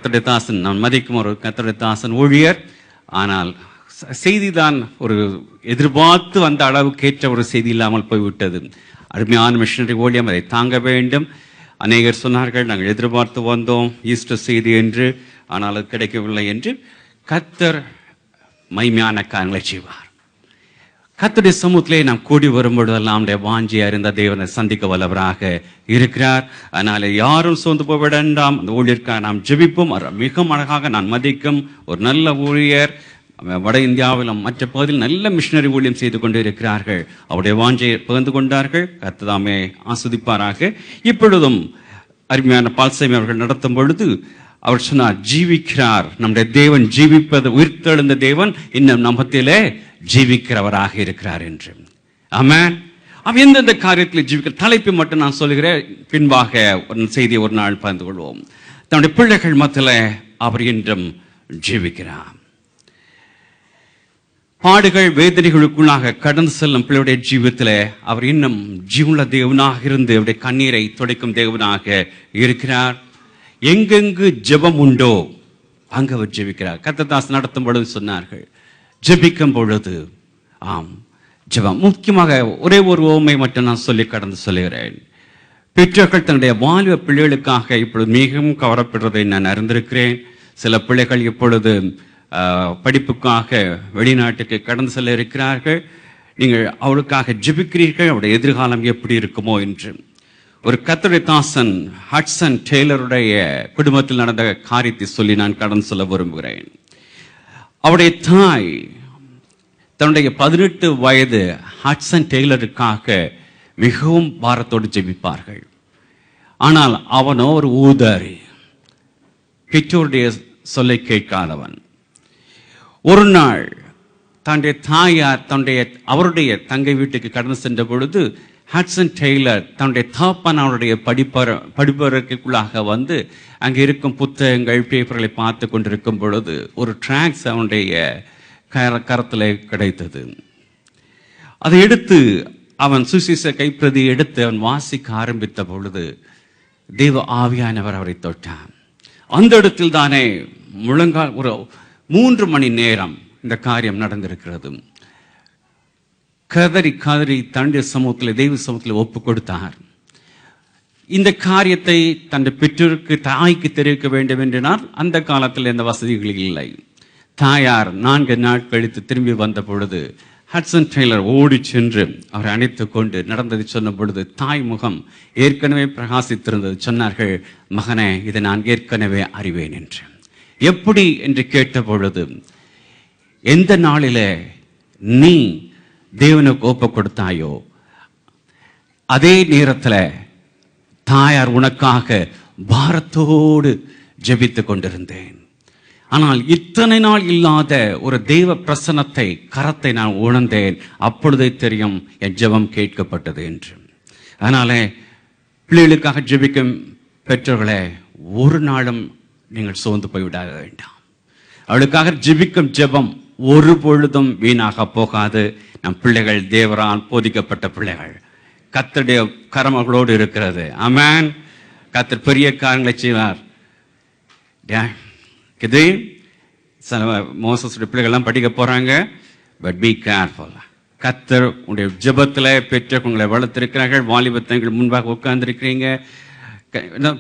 கர்த்தருடைய தாசன், நான் மதிக்கும் ஒரு கர்த்தருடைய தாசன் ஊழியர். ஆனால் செய்திதான் ஒரு எதிர்பார்த்து வந்த அளவுக்கு ஏற்ற ஒரு செய்தி இல்லாமல் போய்விட்டது. அருமையான மிஷனரி ஊழியம், அதை தாங்க வேண்டும். அநேகர் சொன்னார்கள், நாங்கள் எதிர்பார்த்து வந்தோம் ஈஸ்டர் செய்தி என்று, ஆனால் அது கிடைக்கவில்லை என்று. கர்த்தர் மைமையான காரியங்களை செய்வார். கர்த்தருடைய சமூகத்திலே நாம் கூடி வரும்பொழுதெல்லாம் நம்முடைய வாஞ்சி அறிந்த தேவனை சந்திக்க வல்லவராக இருக்கிறார். அதனால யாரும் சோர்ந்து போக வேண்டாம். அந்த ஊழியருக்காக நாம் ஜெபிப்போம். மிக அழகாக நான் மதிக்கும் ஒரு நல்ல ஊழியர், வட இந்தியாவிலும் மற்ற பகுதியில் நல்ல மிஷனரி ஊழியம் செய்து கொண்டு இருக்கிறார்கள். அவருடைய வாஞ்சையை பகிர்ந்து கொண்டார்கள். கர்த்ததாமே ஆஸ்வதிப்பாராக. இப்பொழுதும் அருமையான பால்சாமி அவர்கள் நடத்தும் பொழுது அவர் சொன்னார், ஜீவிக்கிறார் நம்முடைய தேவன், ஜீவிப்பது உயிர்த்தெழுந்த தேவன் இன்னும் நம்மத்திலே ஜீவிக்கிறவராக இருக்கிறார் என்று. ஆமென். அவன் எந்தெந்த காரியத்தில் ஜீவிக்கிற தலைப்பை மட்டும் நான் சொல்லுகிறேன். பின்பாக ஒரு செய்தியை ஒரு நாள் பகிர்ந்து கொள்வோம். தன்னுடைய பிள்ளைகள் மத்தியில அவர் இன்றும் ஜீவிக்கிறார். பாடுகள் வேதனைகளுக்குள்ளாக கடந்து செல்லும் பிள்ளையுடைய ஜீவியத்தில் அவர் இன்னும் ஜீவனுள்ள தேவனாக இருந்து அவருடைய கண்ணீரை துடைக்கும் தேவனாக இருக்கிறார். எங்கெங்கு ஜெபம் உண்டோ அங்கு அவர் ஜெபிக்கிறார். கர்த்ததாஸ் நடத்தும் பொழுது சொன்னார்கள், ஜெபிக்கும் பொழுது ஆம் ஜெபம். முக்கியமாக ஒரே ஒரு ஓமை மட்டும் நான் சொல்லி கடந்து சொல்லுகிறேன். பெற்றோர்கள் தன்னுடைய வாலிப பிள்ளைகளுக்காக இப்பொழுது மிகவும் கவரப்படுறதை நான் அறிந்திருக்கிறேன். சில பிள்ளைகள் இப்பொழுது படிப்புக்காக வெளிநாட்டுக்கு கடந்து செல்ல இருக்கிறார்கள். நீங்கள் அவளுக்காக ஜெபிக்கிறீர்கள், அவருடைய எதிர்காலம் எப்படி இருக்குமோ என்று. ஒரு கர்த்தருடைய தாசன் ஹட்சன் டெய்லருடைய குடும்பத்தில் நடந்த காரியத்தை சொல்லி நான் கடந்து சொல்ல விரும்புகிறேன். அவருடைய தாய் தன்னுடைய 18 வயது ஹட்சன் டெய்லருக்காக மிகவும் பாரத்தோடு ஜெபிப்பார்கள். ஆனால் அவனோ ஒரு ஊதாரி, பெற்றோருடைய சொல்லை கேட்காதவன். ஒரு நாள் தன்னுடைய தாயார் அவருடைய தங்கை வீட்டுக்கு கடந்து சென்ற பொழுது ஹட்சன் டெய்லர் தன்னுடைய தாப்பன் அவருடைய படிப்பறைக்குள்ளாக வந்து அங்கே இருக்கும் புத்தகங்கள் பேப்பர்களை பார்த்து கொண்டிருக்கும் பொழுது ஒரு டிராக்ஸ் அவனுடைய கரத்தில் கிடைத்தது. அதை எடுத்து அவன் சுவிசேஷ கைப்பிரதி எடுத்து அவன் வாசிக்க ஆரம்பித்த பொழுது தேவ ஆவியானவர் அவரை தொட்டான். அந்த இடத்தில் தானே முழங்கால் ஒரு 3 மணி நேரம் இந்த காரியம் நடந்திருக்கிறது. கதறி தன்னுடைய சமூகத்தில் தெய்வ சமூகத்தில் ஒப்பு கொடுத்தார். இந்த காரியத்தை தன்னுடைய பெற்றோருக்கு தாய்க்கு தெரிவிக்க வேண்டும் என்றால் அந்த காலத்தில் எந்த வசதிகள் இல்லை. தாயார் 4 நாள் கழித்து திரும்பி வந்த பொழுது ஹட்சன் டெய்லர் ஓடி சென்று அவரை அணைத்து கொண்டு நடந்ததை சொன்ன பொழுது தாய் முகம் ஏற்கனவே பிரகாசித்திருந்தது. சொன்னார்கள், மகனே, இதை நான் ஏற்கனவே அறிவேன் என்று. எப்படி என்று கேட்ட பொழுது, எந்த நாளிலே நீ தேவனுக்கு ஒப்பு கொடுத்தாயோ அதே நேரத்தில் தாயார் உனக்காக பாரத்தோடு ஜெபித்து கொண்டிருந்தேன். ஆனால் இத்தனை நாள் இல்லாத ஒரு தெய்வ பிரசன்னத்தை, கரத்தை நான் உணர்ந்தேன். அப்பொழுதே தெரியும் என் ஜெபம் கேட்கப்பட்டது என்று. அதனால பிள்ளைகளுக்காக ஜெபிக்கும் பெற்றோர்களே, ஒரு நாளும் நீங்கள் சோர்ந்து போய்விட வேண்டாம். அவளுக்காக ஜெபிக்கும் ஜெபம் ஒரு பொழுதும் வீணாக போகாது. நம் பிள்ளைகள் தேவரால் போதிக்கப்பட்ட பிள்ளைகள், கர்த்தருடைய கரமகளோடு இருக்கிறது. ஆமென். கர்த்தர் பெரிய காரியங்களை செய்வார். மோசஸுடைய பிள்ளைகள்லாம் படிக்க போறாங்க. But be careful. கர்த்தர் உங்களுடைய ஜெபத்தில் பெற்ற உங்களை வளர்த்திருக்கிறார்கள். வாலிபத்தங்கள் முன்பாக உட்கார்ந்துருக்கிறீங்க.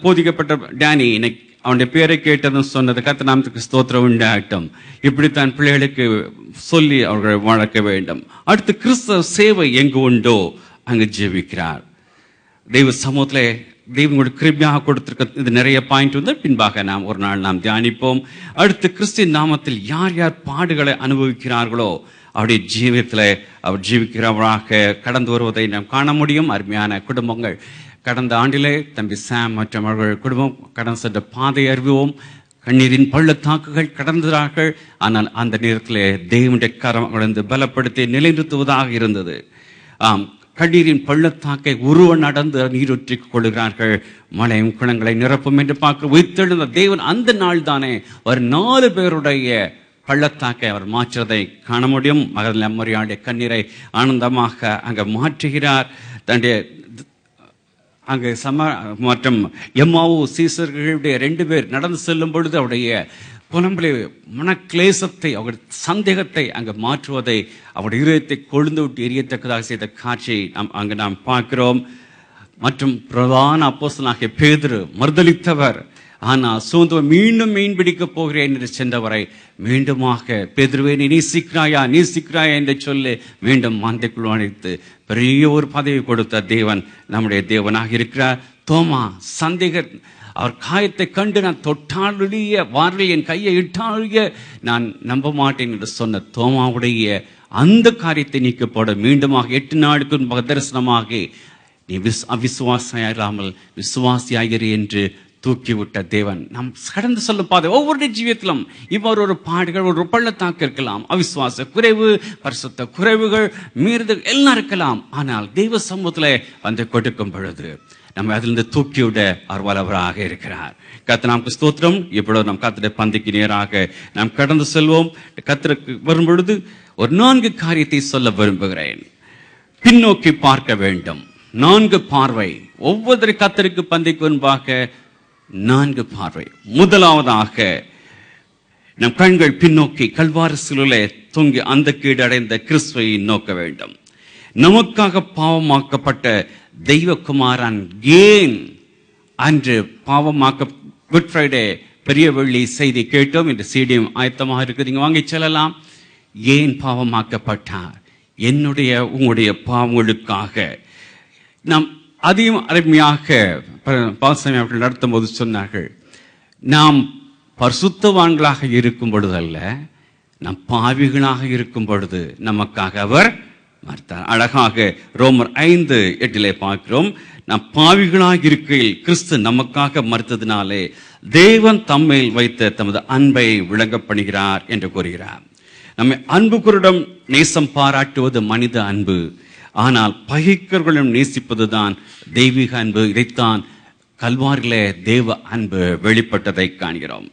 போதிக்கப்பட்ட டேனி இன்னைக்கு அவனுடைய பேரை கேட்டதும் சொன்னது, கர்த்தர் நாமத்துக்கு ஸ்தோத்திரம் உண்டாகட்டும். இப்படித்தான் பிள்ளைகளுக்கு சொல்லி அவர்கள் வளர்க்க வேண்டும். அடுத்து கிறிஸ்தவ சேவை எங்கு உண்டோ அங்கு ஜெபிக்கிறார். தெய்வ சமூகத்திலே தெய்வங்களோட கிருபையாக கொடுத்திருக்க இது நிறைய பாயிண்ட் வந்து பின்பாக நாம் ஒரு நாள் நாம் தியானிப்போம். அடுத்து கிறிஸ்துவின் நாமத்தில் யார் யார் பாடுகளை அனுபவிக்கிறார்களோ அவருடைய ஜீவியத்தில் அவர் ஜீவிக்கிறவராக கடந்து வருவதை நாம் காண முடியும். அருமையான குடும்பங்கள், கடந்த ஆண்டிலே தம்பி சாம் மற்றும் அவர்கள் குடும்பம் கடந்து சென்ற பாதை அறிவோம். கண்ணீரின் பள்ளத்தாக்குகள் கடந்தார்கள். ஆனால் அந்த நேரத்தில் தேவனுடைய கரம் கடந்து பலப்படுத்தி நிலைநிறுத்துவதாக இருந்தது. கண்ணீரின் பள்ளத்தாக்கை உருவ நடந்து நீரூற்றிக் கொள்கிறார்கள். மழையும் குளங்களை நிரப்பும் என்று பார்க்க உயிர்த்தெழுந்த தேவன் அந்த நாள் தானே ஒரு 4 பேருடைய பள்ளத்தாக்கை அவர் மாற்றுவதை காண முடியும். மகன் அம்மரியாடைய கண்ணீரை ஆனந்தமாக அங்கே மாற்றுகிறார். தன்னுடைய அங்கு மற்றும் எம்மாவு சீசர்களுடைய 2 பேர் நடந்து செல்லும் பொழுது அவருடைய புலம்பிலே மனக்லேசத்தை, அவருடைய சந்தேகத்தை அங்கு மாற்றுவதை, அவருடைய இதயத்தை கொழுந்து விட்டு எரியத்தக்கதாக செய்த காட்சியை அங்கு நாம் பார்க்கிறோம். மற்றும் பிரதான அப்போஸ்தலனாகிய பேதுரு மறுதலித்தவர், ஆனால் சோர்ந்தவர் மீண்டும் மீன் பிடிக்கப் போகிறேன் என்று சென்றவரை மீண்டுமாக பேதுருவே நீ நேசிக்கிறாயா என்று சொல்லி மீண்டும் மந்தைக்குள் அழைத்து பெரிய ஒரு பதவி கொடுத்த தேவன் நம்முடைய தேவனாக இருக்கிறார். தோமா சந்தேக, அவர் காயத்தை கண்டு நான் தொட்டாலுடைய வாரில் என் கையை இட்டாலுடைய நான் நம்ப மாட்டேன் என்று சொன்ன தோமாவுடைய அந்த காரியத்தை நீக்கப்பட மீண்டுமாக 8 நாளுக்கு தரிசனமாக நீ அவிசுவாசியாயிராமல் விசுவாசியாயிரு என்று தூக்கிவிட்ட தேவன் நாம் கடந்து சொல்லும் பாதை ஒவ்வொரு ஜீவியத்திலும் இவ்வாறு ஒரு பாடுகள், ஒரு பள்ளத்தாக்கு இருக்கலாம், அவிசுவாச குறைவு, பரிசுத்த குறைவுகள், மீறுதல் எல்லாம் இருக்கலாம். ஆனால் தெய்வ சமூகத்தில் வந்து கொடுக்கும் பொழுது நம்ம அதிலிருந்து தூக்கிவிட அருவலவராக இருக்கிறார். கர்த்தர் நமக்கு ஸ்தோத்திரம். இப்பொழுது நாம் கர்த்தருடைய பந்திக்கு நேராக நாம் கடந்து செல்வோம். கர்த்தருக்கு வரும் பொழுது ஒரு 4 காரியத்தை சொல்ல விரும்புகிறேன். பின்னோக்கி பார்க்க வேண்டும். 4 பார்வை. ஒவ்வொரு கர்த்தருக்கு பந்திக்கு முன்பாக 4 பார்வை. முதலாவதாக நம் கண்கள் பின்னோக்கி கல்வாரி சிலுவையிலே தொங்கி அந்த கீடு அடைந்த கிறிஸ்துவை நோக்க வேண்டும். நமக்காக பாவமாக்கப்பட்ட தெய்வகுமாரன் ஏன் அன்று பாவமாக்க குட் ஃப்ரைடே பெரிய வெள்ளி செய்தி கேட்டோம். இந்த சீடியம் ஆயத்தமாக இருக்குது, நீங்க வாங்கி செல்லலாம். ஏன் பாவமாக்கப்பட்டார்? என்னுடைய உங்களுடைய பாவங்களுக்காக. நாம் அதையும் அருமையாக பாசமி அவர்கள் நடத்தும் போது சொன்னார்கள், நாம் பரிசுத்தவான்களாக இருக்கும் பொழுது அல்ல, நாம் பாவிகளாக இருக்கும் பொழுது நமக்காக அவர் மரித்தார். அழகாக ரோமர் 5:8 பார்க்கிறோம். நாம் பாவிகளாக இருக்கையில் கிறிஸ்து நமக்காக மரித்ததினாலே தேவன் தம்மேல் வைத்த தமது அன்பை விளங்க பண்ணுகிறார் என்று கூறுகிறார். நம்மை அன்பு கூறிடம் நேசம் பாராட்டுவது மனித அன்பு, ஆனால் பகைக்கர்களும் நேசிப்பதுதான் தெய்வீக அன்பு. இதைத்தான் கல்வாரிலே தேவ அன்பு வெளிப்பட்டதை காண்கிறோம்.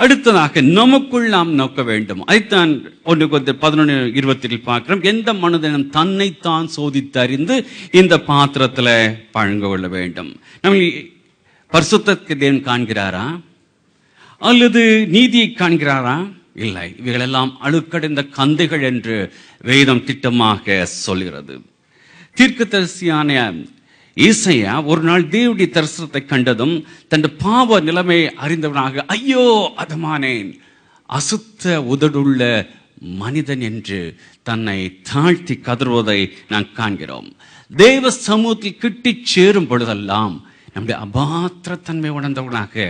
அடுத்ததாக நமக்குள் நாம் நோக்க வேண்டும். அதைத்தான் 1 Corinthians 11:20 பார்க்கிறோம். எந்த மனிதனும் தன்னைத்தான் சோதித்து அறிந்து இந்த பாத்திரத்துல பழங்க கொள்ள வேண்டும். நம்ம பரிசுத்தத்தை தேவன் காண்கிறாரா அல்லது நீதியை காண்கிறாரா? இல்லை. இவைகளெல்லாம் அழுக்கடைந்த கந்தைகள் என்று வேதம் திட்டமாக சொல்கிறது. தீர்க்கதரிசியான ஈசையா ஒரு நாள் தேவனுடைய தரிசனத்தை கண்டதும் தன் பாவ நிலைமை அறிந்தவனாக, ஐயோ அதமானேன், அசுத்த உதடுள்ள மனிதன் என்று தன்னை தாழ்த்தி கதறுவதை நான் காண்கிறோம். தேவ சமூகத்தில் கிட்டி சேரும் பொழுதெல்லாம் நம்முடைய அபாத்திரத்தன்மை உணர்ந்தவனாக,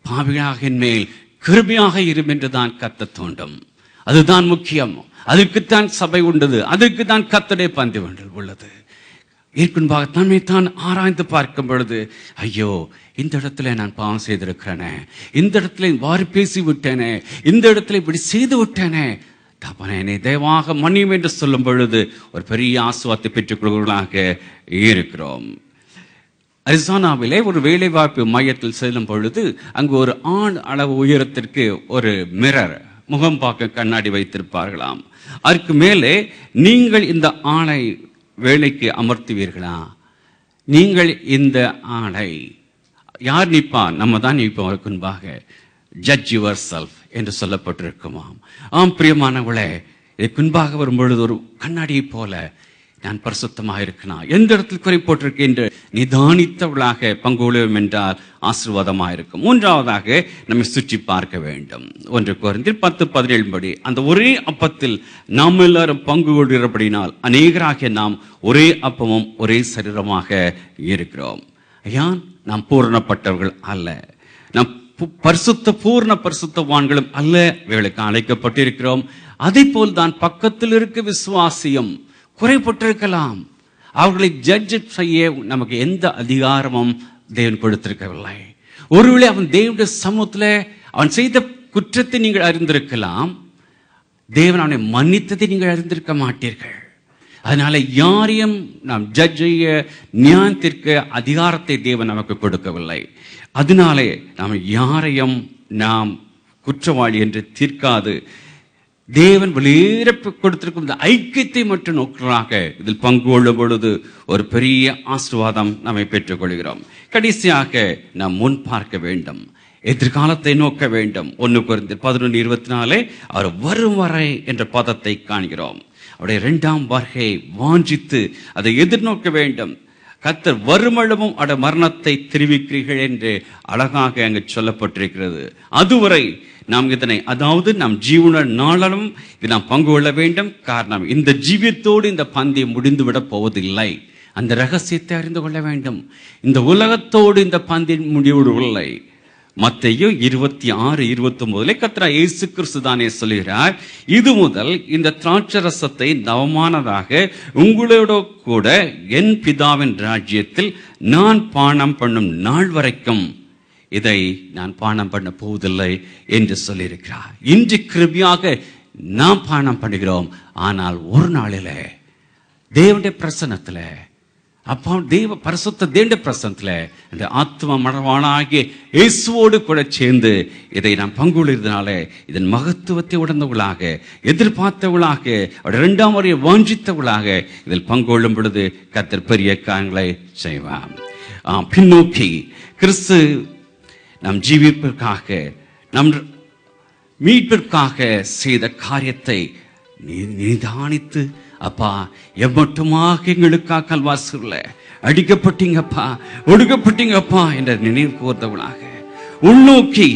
பாவியாக என்மேல் கிருபையாக இரும் என்றுதான் கத்த தோண்டும். அதுதான் முக்கியம். அதுக்குத்தான் சபை உண்டது, அதுக்குத்தான் கர்த்தருடைய பந்தி உள்ளது. ஏற்கனவே தன்னை தான் ஆராய்ந்து பார்க்கும் பொழுது, ஐயோ இந்த இடத்துல நான் பாவம் செய்திருக்கிறேனே, இந்த இடத்துல வாரி பேசி விட்டேனே, இந்த இடத்துல இப்படி செய்து விட்டேனே, தப்பனே தயவாக மன்னியும் என்று சொல்லும் பொழுது ஒரு பெரிய ஆசுவாத்தை பெற்றுக் கொள்வர்களாக இருக்கிறோம். அரிசோனாவிலே ஒரு வேலைவாய்ப்பு மையத்தில் செல்லும் பொழுது அங்கு ஒரு ஆண் அளவு உயரத்திற்கு ஒரு மிரர், முகம் பார்க்க கண்ணாடி வைத்திருப்பார்களாம். அதற்கு மேலே நீங்கள் இந்த ஆணை வேலைக்கு அமர்த்துவீர்களா? நீங்கள் இந்த ஆணை யார் நிற்பான்? நம்ம தான் நிற்போம். அதற்கு முன்பாக ஜட்ஜ் யுவர் செல்ஃப் என்று சொல்லப்பட்டிருக்குமாம். ஆம் பிரியமானவளே, இதற்கு முன்பாக வரும்பொழுது ஒரு கண்ணாடியை போல நான் பரிசுத்தமாக இருக்கணும், எந்த இடத்தில் குறை போட்டிருக்கேன் என்று நிதானித்தவளாக பங்கு கொள்ளும் என்றால் ஆசீர்வாதமாக இருக்கும். மூன்றாவதாக நம்மை சுற்றி பார்க்க வேண்டும். 1 Corinthians 10:17 படி அந்த ஒரே அப்பத்தில் நாம் எல்லாரும் பங்கு கொள்கிறபடினால் அநேகராகிய நாம் ஒரே அப்பமும் ஒரே சரீரமாக இருக்கிறோம். ஐயா, நாம் பூரணப்பட்டவர்கள் அல்ல, நாம் பூர்ண பரிசுத்தவான்களும் அல்ல, இவைகளுக்கு அழைக்கப்பட்டிருக்கிறோம். அதை போல் தான் பக்கத்தில் இருக்க விசுவாசியம் குறைப்பட்டிருக்கலாம். அவர்களை ஜட்ஜ் செய்ய நமக்கு எந்த அதிகாரமும் தேவன் கொடுத்திருக்கவில்லை. ஒருவேளை அவன் தேவனுடைய சமூகத்தில் அவன் செய்த குற்றத்தை நீங்கள் அறிந்திருக்கலாம், தேவன் அவனை மன்னித்ததை நீங்கள் அறிந்திருக்க மாட்டீர்கள். அதனால யாரையும் நாம் ஜட்ஜ் செய்ய, நியாயத்திற்கு அதிகாரத்தை தேவன் நமக்கு கொடுக்கவில்லை. அதனாலே நாம் யாரையும் நாம் குற்றவாளி என்று தீர்க்காது தேவன் வெளியேற கொடுத்திருக்கும் இந்த ஐக்கியத்தை மட்டும் நோக்கலாக இதில் பங்கு கொள்ளும் பொழுது ஒரு பெரிய ஆசீர்வாதம் நம்மை பெற்றுக் கொள்கிறோம். கடைசியாக நாம் முன் பார்க்க வேண்டும், எதிர்காலத்தை நோக்க வேண்டும். 1 கொரிந்தியர் 11:24 அவர் வரும் வரை என்ற பதத்தை காண்கிறோம். அவருடைய 2ஆம் வருகை வாஞ்சித்து அதை எதிர்நோக்க வேண்டும். கர்த்தர் வருமளவும் அட மரணத்தை தெரிவிக்கிறீர்கள் என்று அழகாக அங்கு சொல்லப்பட்டிருக்கிறது. அதுவரை நாம் இதனை, அதாவது நாம் ஜீவன நாளும் இது நாம் பங்கு கொள்ள வேண்டும். காரணம், இந்த ஜீவியத்தோடு இந்த பந்தயம் முடிந்துவிட போவதில்லை. அந்த ரகசியத்தை அறிந்து கொள்ள வேண்டும். இந்த உலகத்தோடு இந்த பந்தயம் முடிவுவில்லை. மத்தேயு 26:29 கர்த்தர் இயேசு கிறிஸ்து தானே சொல்கிறார், இது முதல் இந்த திராட்சரசத்தை நவமானதாக உங்களோட கூட என் பிதாவின் ராஜ்யத்தில் நான் பானம் பண்ணும் நாள் வரைக்கும் இதை நான் பானம் பண்ண போவதில்லை என்று சொல்லியிருக்கிறார். இன்று கிருபையாக நாம் பானம் பண்ணுகிறோம். ஆனால் ஒரு நாளில தேவனுடைய பிரசன்னத்துல, அப்பா தேவ பரிசுத்த தேவனுடைய பிரசன்னத்துல அந்த ஆத்ம மனவானாகிய இயேசுவோடு கூட சேர்ந்து இதை நாம் பங்குள்ளதுனால இதன் மகத்துவத்தை உணர்ந்தவர்களாக, எதிர்பார்த்தவர்களாக, 2ஆம் முறையை வாஞ்சித்தவர்களாக இதில் பங்கு கொள்ளும் பொழுது கர்த்தர் பெரிய காரியங்களை செய்வார். பின்னோக்கி கிறிஸ்து நம் ஜீவிப்பிற்காக, நம் மீட்பிற்காக செய்த காரியத்தை நிதானித்து, அப்பா எவ்வட்டுமாக எங்களுக்காக கல்வாசூர்ல அடிக்கப்பட்டீங்கப்பா, ஒடுக்கப்பட்டீங்கப்பா என்ற நினைவு கூர்ந்தவளாக உள்நோக்கி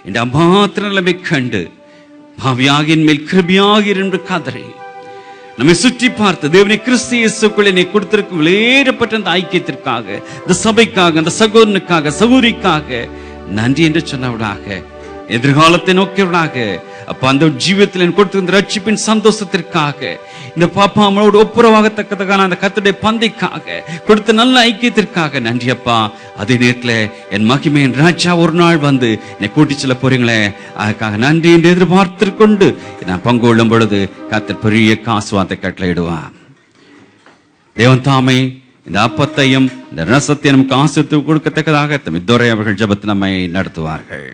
இந்த மாத்திர நிலைமை கண்டு பாவியாகின் மேல் கிருபியாக என்று கதறி நம்மை சுற்றி பார்த்து தேவனை கிறிஸ்து இயேசுக்குள்ளே நீ கொடுத்திருக்கும் விலையேறப்பட்ட அந்த ஐக்கியத்திற்காக, இந்த சபைக்காக, அந்த சகோதரனுக்காக, சகோதரிக்காக நன்றி என்று சொன்னவளாக, எதிர்காலத்தை நோக்கியவளாக, அப்ப அந்த ஜீவியத்தில் கொடுத்திருந்த ரட்சிப்பின் சந்தோஷத்திற்காக, இந்த பாப்பா அம்மளோடு ஒப்புரவாகத்தக்கதான அந்த கர்த்தருடைய பந்தைக்காக, கொடுத்த நல்ல ஐக்கியத்திற்காக நன்றி அப்பா. அதே நேரத்தில் என் மகிமையின் ராஜா ஒரு நாள் வந்து என்னை கூட்டி செல்ல போறீங்களே, அதுக்காக நன்றி என்று எதிர்பார்த்துக்கொண்டு நான் பங்கு கொள்ளும் பொழுது கர்த்தர் பெரிய ஆசீர்வாதத்தை கட்டளையிடுவார். தேவன் தாமே இந்த அப்பத்தையும் இந்த ரசத்தையும் நமக்கு ஆசீர்வாதத்தை கொடுக்கத்தக்கதாக துரை அவர்கள் ஜெபத்தை நம்மை நடத்துவார்கள்.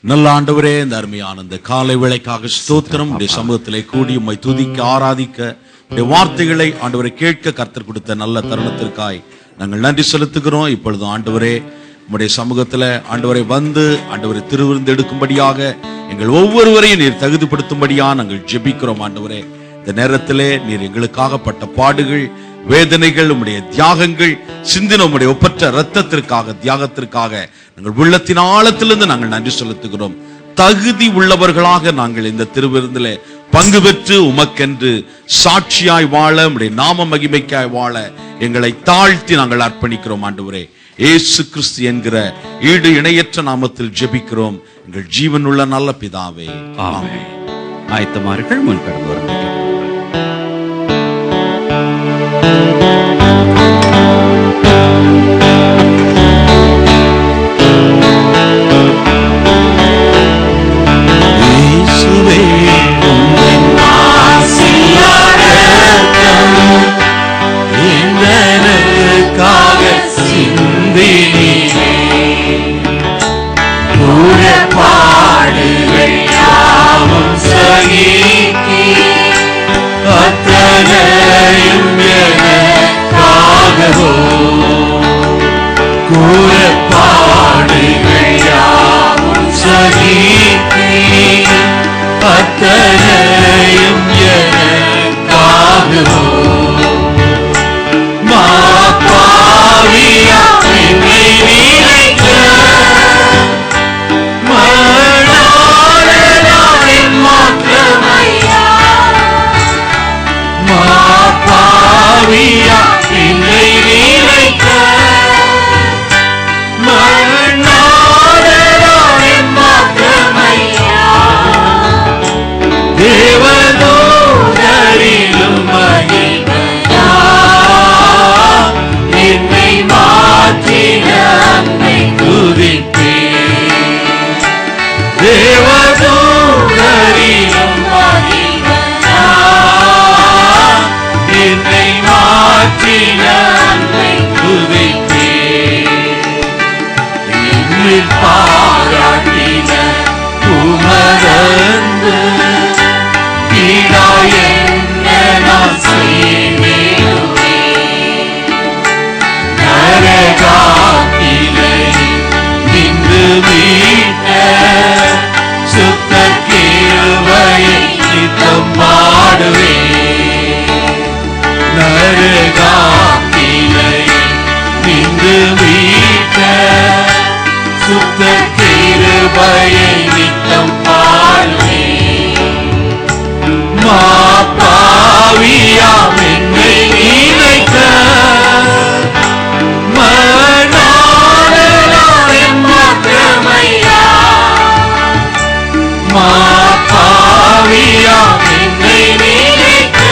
நல்ல ஆண்டவரே, இந்த அருமையான இந்த காலை வேளைக்காக ஸ்தோத்திரம். உடைய சமூகத்திலே கூடி உம்மை துதிக்க, ஆராதிக்க, உடைய வார்த்தைகளை ஆண்டவரை கேட்க கர்த்தர் கொடுத்த நல்ல தருணத்திற்காய் நாங்கள் நன்றி செலுத்துகிறோம். இப்பொழுது ஆண்டவரே, உம்முடைய சமூகத்துல ஆண்டவரை வந்து ஆண்டவரை திருவிருந்து எடுக்கும்படியாக எங்கள் ஒவ்வொருவரையும் நீர் தகுதிப்படுத்தும்படியா நாங்கள் ஜெபிக்கிறோம். ஆண்டவரே, இந்த நேரத்திலே நீர் எங்களுக்காக பட்ட பாடுகள், வேதனைகள், உம்முடைய தியாகங்கள், சிந்தின உம்முடைய ஒப்பற்ற இரத்தத்திற்காக, தியாகத்திற்காக நாங்கள் உள்ளத்தின் ஆழத்திலிருந்து நாங்கள் நன்றி செலுத்துகிறோம். தகுதி உள்ளவர்களாக நாங்கள் இந்த திருவிருந்திலே பங்கு பெற்று உமக்கென்று சாட்சியாய் வாழ, உம்முடைய நாம மகிமைக்காய் வாழ எங்களை தாழ்த்தி நாங்கள் அர்ப்பணிக்கிறோம். ஆண்டவரே, இயேசு கிறிஸ்து என்கிற ஈடு இணையற்ற நாமத்தில் ஜெபிக்கிறோம் எங்கள் ஜீவனுள்ள நல்ல பிதாவே, ஆமென். ஆயத்தமார்கள், முன் கடந்து வருங்கள். மரணாலே கிருபையை நித்தம் பாடுவே. பாவியாம் என்னை நினைக்க பாவியாம் என்னை நினைக்க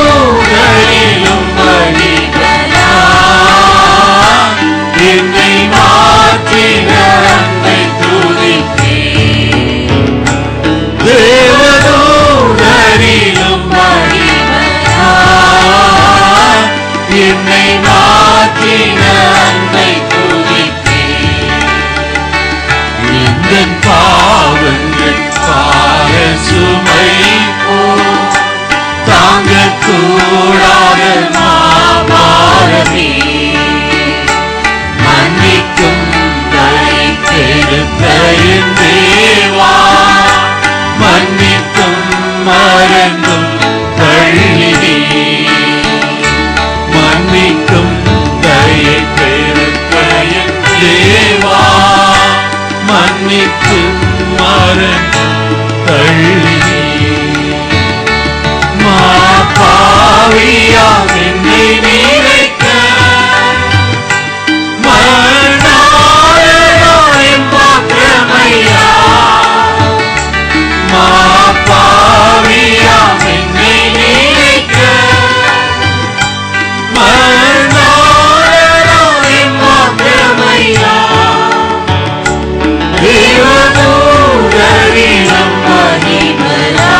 தேவதூதரிலும் மனிதனா என்னை மாற்றின அன்பை துதிப்பேன். தேவதூதரிலும் மனிதனா என்னை மாற்றின அன்பை துதிப்பேன். எந்தன் பாவங்கள் பார சுமை தாங்க கூடாத மாபாரமே மன்னிக்கும் தரித்திருத்த என் தேவா, மன்னிக்கும் மறந்தும் தள்ளினே. மன்னிக்கும் தரித்திருத்த என் தேவா, மன்னிக்கும் மறந்தும் தள்ளினே. பாவியாம் என்னை நினைக்க மரணாயம் பாக்கிரமையா. பாவியாம் என்னை நினைக்க மரணாயம் பாக்கிரமையா. தேவதூதரிலும் மகிமையா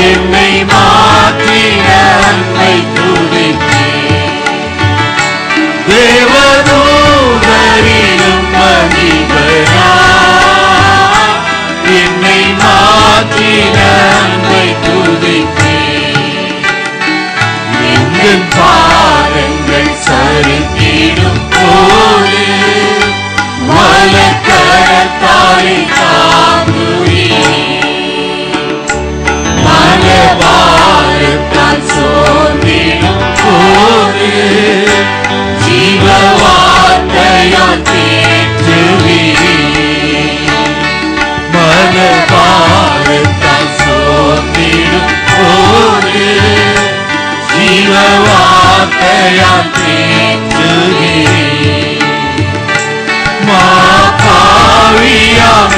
என்னை மாற்றின அன்பை துதிப்பேன். தேவதூதரிலும் மகிமையா என்னை மாற்றின அன்பை துதிப்பேன். எங்கள் பாதங்கள் சரித்திடும் போது வலக்கரத்தாலே தாங்குவீர். மனபாரத்தால் சோர்ந்திடும் போது ஜீவ வார்த்தையால் தேற்றுவீர். மனபாரத்தால் சோர்ந்திடும் போது ஜீவ வார்த்தையால் தேற்றுவீர். பாவியாம்